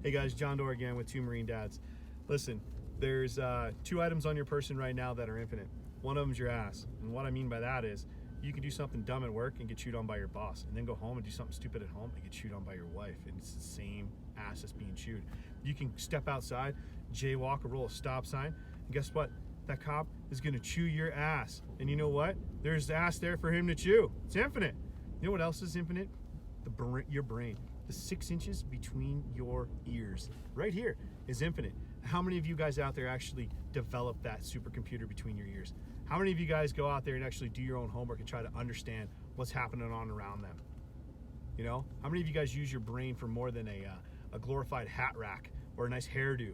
Hey guys, John Doerr again with Two Marine Dads. Listen, there's 2 items on your person right now that are infinite. One of them's your ass. And what I mean by that is you can do something dumb at work and get chewed on by your boss, and then go home and do something stupid at home and get chewed on by your wife, and it's the same ass that's being chewed. You can step outside, jaywalk, or roll a stop sign, and guess what? That cop is gonna chew your ass. And you know what? There's ass there for him to chew. It's infinite. You know what else is infinite? Your brain. The 6 inches between your ears right here is infinite. How many of you guys out there actually develop that supercomputer between your ears? How many of you guys go out there and actually do your own homework and try to understand what's happening on around them? You know, how many of you guys use your brain for more than a glorified hat rack or a nice hairdo?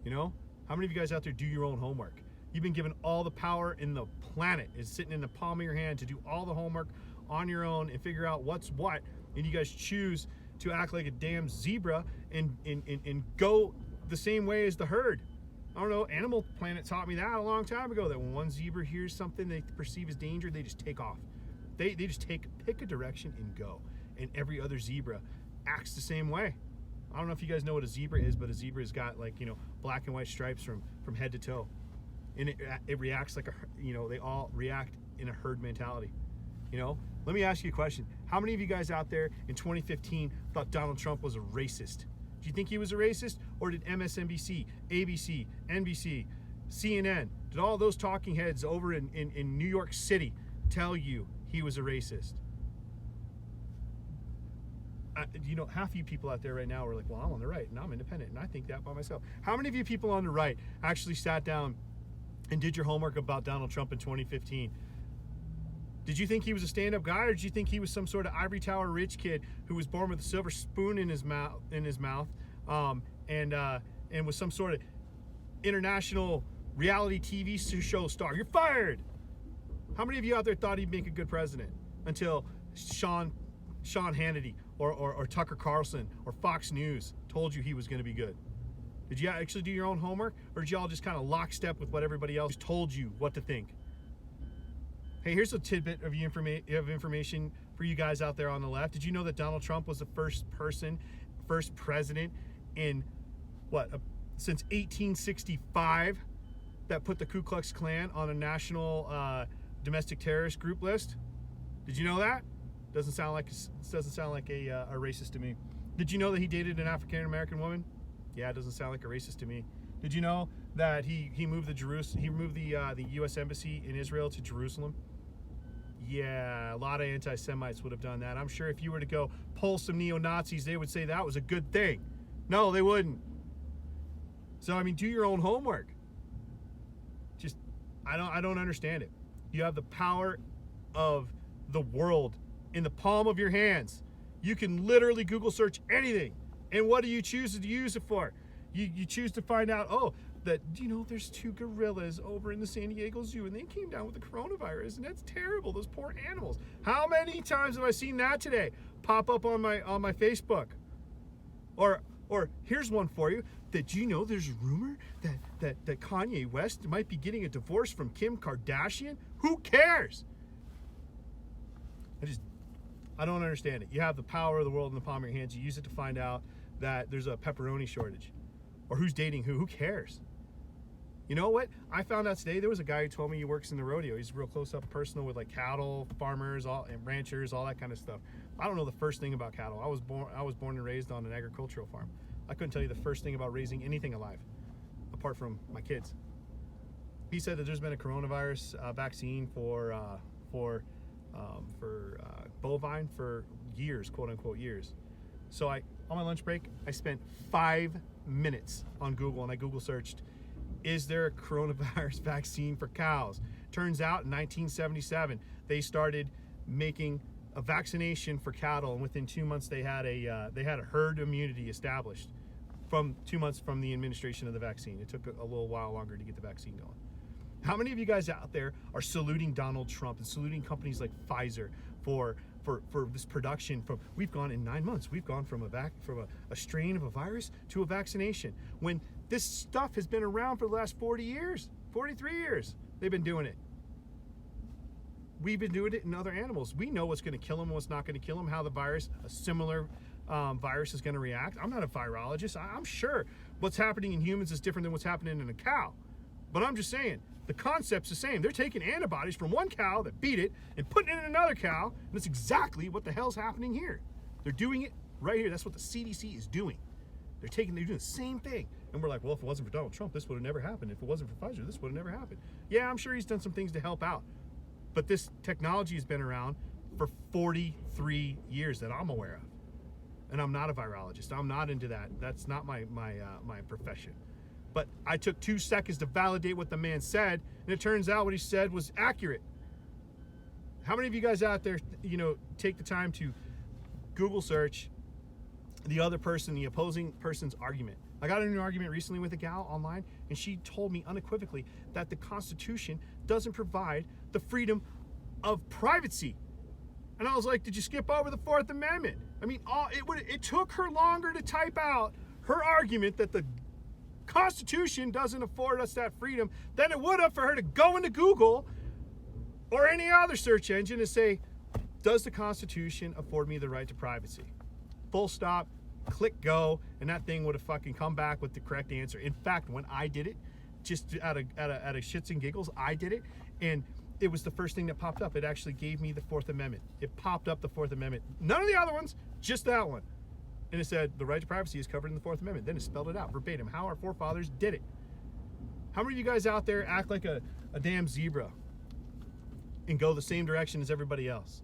You know, how many of you guys out there do your own homework? You've been given all the power in the planet. It's sitting in the palm of your hand to do all the homework on your own and figure out what's what, and you guys choose to act like a damn zebra and go the same way as the herd. I don't know, Animal Planet taught me that a long time ago, that when one zebra hears something they perceive as danger, they just take off. They just pick a direction and go. And every other zebra acts the same way. I don't know if you guys know what a zebra is, but a zebra has got, like, you know, black and white stripes from head to toe. And it reacts like they all react in a herd mentality. You know, let me ask you a question. How many of you guys out there in 2015 thought Donald Trump was a racist? Do you think he was a racist? Or did MSNBC, ABC, NBC, CNN, did all those talking heads over in New York City tell you he was a racist? You know, half of you people out there right now are like, well, I'm on the right and I'm independent and I think that by myself. How many of you people on the right actually sat down and did your homework about Donald Trump in 2015? Did you think he was a stand-up guy, or did you think he was some sort of ivory tower rich kid who was born with a silver spoon in his mouth, and was some sort of international reality TV show star? You're fired. How many of you out there thought he'd make a good president until Sean Hannity or Tucker Carlson or Fox News told you he was going to be good? Did you actually do your own homework, or did y'all just kind of lockstep with what everybody else told you what to think? Hey, here's a tidbit of information for you guys out there on the left. Did you know that Donald Trump was the first president in since 1865 that put the Ku Klux Klan on a national domestic terrorist group list? Did you know that? Doesn't sound like a racist to me. Did you know that he dated an African American woman? Yeah, it doesn't sound like a racist to me. Did you know that he moved the U.S. Embassy in Israel to Jerusalem? Yeah, a lot of anti-Semites would have done that. I'm sure if you were to go poll some neo-Nazis, they would say that was a good thing. No, they wouldn't. So, I mean, do your own homework. Just, I don't understand it. You have the power of the world in the palm of your hands. You can literally Google search anything. And what do you choose to use it for? You choose to find out, there's 2 gorillas over in the San Diego Zoo and they came down with the coronavirus, and that's terrible, those poor animals. How many times have I seen that today pop up on my Facebook? Or here's one for you. Did you know there's a rumor that Kanye West might be getting a divorce from Kim Kardashian? Who cares? I don't understand it. You have the power of the world in the palm of your hands. You use it to find out that there's a pepperoni shortage, or who's dating who. Who cares? You know what? I found out today there was a guy who told me he works in the rodeo. He's real close up personal with like cattle, farmers, and ranchers, all that kind of stuff. I don't know the first thing about cattle. I was born and raised on an agricultural farm. I couldn't tell you the first thing about raising anything alive, apart from my kids. He said that there's been a coronavirus vaccine for bovine for years, quote unquote years. So on my lunch break, I spent 5 minutes on Google, and I Google searched, is there a coronavirus vaccine for cows? Turns out in 1977, they started making a vaccination for cattle, and within 2 months they had a herd immunity established from 2 months from the administration of the vaccine. It took a little while longer to get the vaccine going. How many of you guys out there are saluting Donald Trump and saluting companies like Pfizer for this production? We've gone in 9 months. We've gone from a strain of a virus to a vaccination, when this stuff has been around for the last 40 years, 43 years. They've been doing it. We've been doing it in other animals. We know what's going to kill them and what's not going to kill them. How the virus, a similar virus is going to react. I'm not a virologist. I'm sure what's happening in humans is different than what's happening in a cow. But I'm just saying, the concept's the same. They're taking antibodies from one cow that beat it and putting it in another cow, and that's exactly what the hell's happening here. They're doing it right here. That's what the CDC is doing. They're doing the same thing. And we're like, well, if it wasn't for Donald Trump, this would have never happened. If it wasn't for Pfizer, this would have never happened. Yeah, I'm sure he's done some things to help out. But this technology has been around for 43 years that I'm aware of. And I'm not a virologist. I'm not into that. That's not my profession. But I took 2 seconds to validate what the man said, and it turns out what he said was accurate. How many of you guys out there, take the time to Google search the other person, the opposing person's argument? I got in an argument recently with a gal online, and she told me unequivocally that the Constitution doesn't provide the freedom of privacy. And I was like, did you skip over the 4th Amendment? I mean, it took her longer to type out her argument that the Constitution doesn't afford us that freedom than it would have for her to go into Google or any other search engine and say, does the Constitution afford me the right to privacy? Full stop, click go, and that thing would have fucking come back with the correct answer. In fact, when I did it, just out of shits and giggles, I did it, and it was the first thing that popped up. It actually gave me the 4th Amendment. It popped up the 4th Amendment. None of the other ones, just that one. And it said, the right to privacy is covered in the 4th Amendment. Then it spelled it out verbatim, how our forefathers did it. How many of you guys out there act like a damn zebra and go the same direction as everybody else?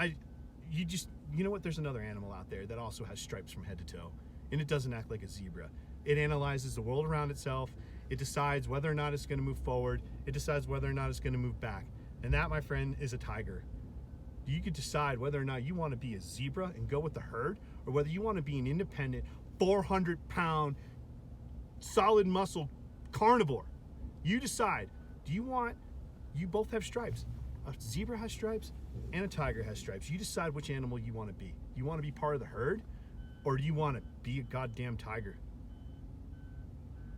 You know what? There's another animal out there that also has stripes from head to toe, and it doesn't act like a zebra. It analyzes the world around itself. It decides whether or not it's going to move forward. It decides whether or not it's going to move back. And that, my friend, is a tiger. You could decide whether or not you want to be a zebra and go with the herd, or whether you want to be an independent 400-pound solid muscle carnivore. You decide. You both have stripes. A zebra has stripes and a tiger has stripes. You decide which animal you want to be. You want to be part of the herd, or do you want to be a goddamn tiger?